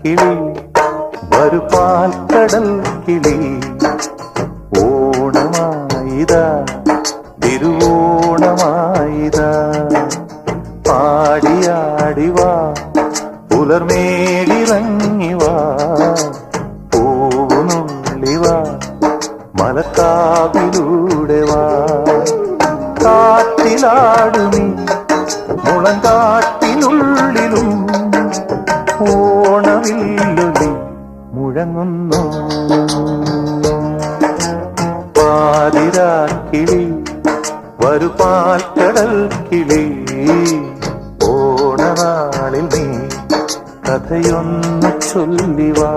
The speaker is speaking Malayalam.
കിളി വരു പാൽക്കടൽ കിളി ഓണമായിതാ തിരുവോണമായിതാ പാടിയാടിവാ പുലർമേലിറങ്ങിവാ പൂവുനുള്ളിവാ മലക്കാവിലൂടെ വാ കാറ്റിലാടുമീ മുളങ്കാട്ടിനുള്ളിലും ഓണവില്ലൊലി മുഴങ്ങുന്നു പാതിരാക്കിളി വരു പാൽക്കടൽ കിളി ഓണനാളിൽ നീ കഥയൊന്നു ചൊല്ലിവാ